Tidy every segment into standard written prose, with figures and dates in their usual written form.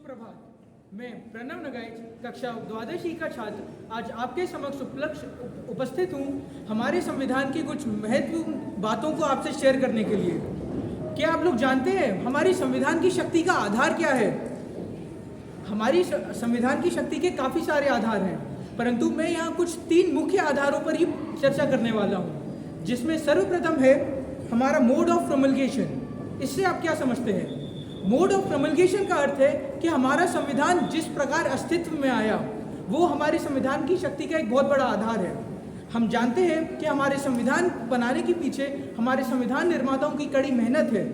सुप्रभात। मैं प्रणव नगाइच कक्षा द्वादशी का छात्र आज आपके समक्ष उपस्थित हूँ हमारे संविधान की कुछ महत्वपूर्ण बातों को आपसे शेयर करने के लिए। क्या आप लोग जानते हैं हमारी संविधान की शक्ति का आधार क्या है? हमारी संविधान की शक्ति के काफ़ी सारे आधार हैं, परंतु मैं यहाँ कुछ 3 मुख्य आधारों पर ही चर्चा करने वाला हूँ, जिसमें सर्वप्रथम है हमारा मोड ऑफ प्रोमल्गेशन। इससे आप क्या समझते हैं? मोड ऑफ प्रोमल्गेशन का अर्थ है कि हमारा संविधान जिस प्रकार अस्तित्व में आया वो हमारे संविधान की शक्ति का एक बहुत बड़ा आधार है। हम जानते हैं कि हमारे संविधान बनाने के पीछे हमारे संविधान निर्माताओं की कड़ी मेहनत है,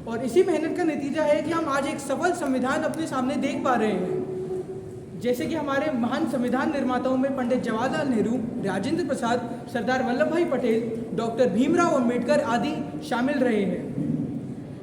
और इसी मेहनत का नतीजा है कि हम आज एक सफल संविधान अपने सामने देख पा रहे हैं। जैसे कि हमारे महान संविधान निर्माताओं में पंडित जवाहरलाल नेहरू, राजेंद्र प्रसाद, सरदार वल्लभ भाई पटेल, डॉक्टर भीमराव अंबेडकर आदि शामिल रहे हैं।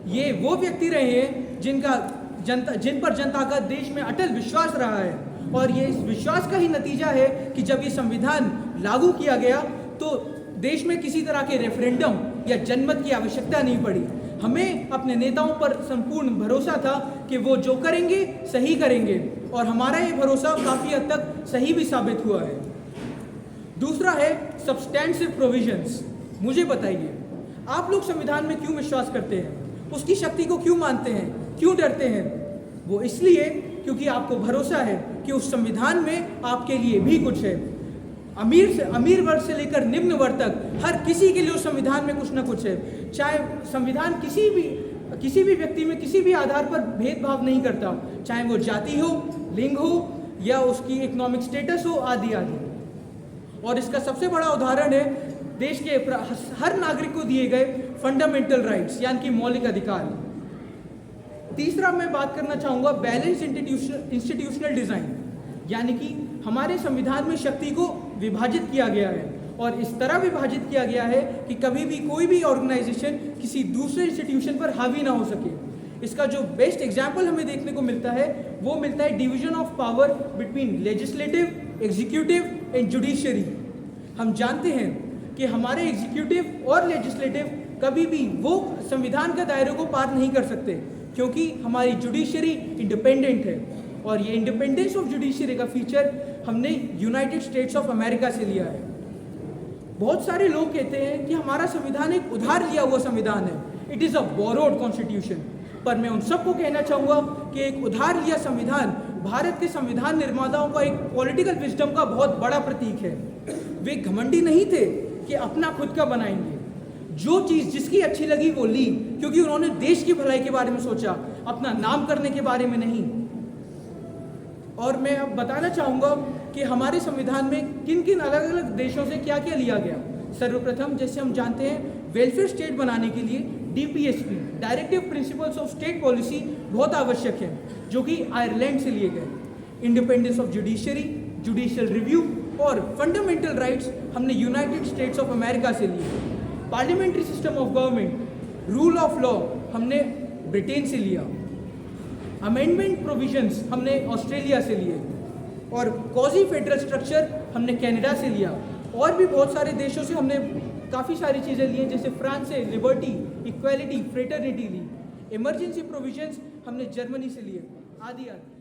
ये वो व्यक्ति रहे हैं जिन पर जनता का देश में अटल विश्वास रहा है, और ये इस विश्वास का ही नतीजा है कि जब ये संविधान लागू किया गया तो देश में किसी तरह के रेफरेंडम या जनमत की आवश्यकता नहीं पड़ी। हमें अपने नेताओं पर संपूर्ण भरोसा था कि वो जो करेंगे सही करेंगे, और हमारा ये भरोसा काफ़ी हद तक सही भी साबित हुआ है। दूसरा है सब्सटेंसिव प्रोविजंस। मुझे बताइए, आप लोग संविधान में क्यों विश्वास करते हैं? उसकी शक्ति को क्यों मानते हैं? क्यों डरते हैं? वो इसलिए क्योंकि आपको भरोसा है कि उस संविधान में आपके लिए भी कुछ है। अमीर वर्ग से लेकर निम्न वर्ग तक हर किसी के लिए उस संविधान में कुछ ना कुछ है। चाहे संविधान किसी भी व्यक्ति में किसी भी आधार पर भेदभाव नहीं करता, चाहे वो जाति हो, लिंग हो या उसकी इकोनॉमिक स्टेटस हो, आदि आदि। और इसका सबसे बड़ा उदाहरण है देश के हर नागरिक को दिए गए फंडामेंटल राइट्स यानी कि मौलिक अधिकार। तीसरा मैं बात करना चाहूँगा बैलेंस इंस्टीट्यूशनल डिज़ाइन, यानी कि हमारे संविधान में शक्ति को विभाजित किया गया है, और इस तरह विभाजित किया गया है कि कभी भी कोई भी ऑर्गेनाइजेशन किसी दूसरे इंस्टीट्यूशन पर हावी ना हो सके। इसका जो बेस्ट एग्जाम्पल हमें देखने को मिलता है वो मिलता है division of power between legislative, executive and judiciary. हम जानते हैं कि हमारे एग्जीक्यूटिव और लेजिस्लेटिव कभी भी वो संविधान के दायरे को पार नहीं कर सकते, क्योंकि हमारी जुडिशरी इंडिपेंडेंट है, और ये इंडिपेंडेंस ऑफ जुडिशरी का फीचर हमने यूनाइटेड स्टेट्स ऑफ अमेरिका से लिया है। बहुत सारे लोग कहते हैं कि हमारा संविधान एक उधार लिया हुआ संविधान है, it is a borrowed constitution. पर मैं उन सबको कहना चाहूँगा कि एक उधार लिया संविधान भारत के संविधान निर्माताओं का एक पॉलिटिकल विजडम का बहुत बड़ा प्रतीक है। वे घमंडी नहीं थे कि अपना खुद का बनाएंगे, जो चीज़ जिसकी अच्छी लगी वो ली, क्योंकि उन्होंने देश की भलाई के बारे में सोचा, अपना नाम करने के बारे में नहीं। और मैं अब बताना चाहूँगा कि हमारे संविधान में किन किन अलग अलग देशों से क्या क्या लिया गया। सर्वप्रथम जैसे हम जानते हैं वेलफेयर स्टेट बनाने के लिए DPSP directive principles of state policy बहुत आवश्यक है, जो कि आयरलैंड से लिए गए। Independence of judiciary, judicial review और फंडामेंटल राइट्स हमने यूनाइटेड स्टेट्स ऑफ अमेरिका से लिए। Parliamentary system of government, rule of law हमने ब्रिटेन से लिया। अमेंडमेंट प्रोविजंस हमने ऑस्ट्रेलिया से लिए, और क्वाजी फेडरल स्ट्रक्चर हमने कनाडा से लिया। और भी बहुत सारे देशों से हमने काफ़ी सारी चीज़ें ली हैं, जैसे फ्रांस से लिबर्टी, इक्वालिटी, फ्रेटर्निटी ली। इमरजेंसी प्रोविजंस हमने जर्मनी से लिए, आदि आदि।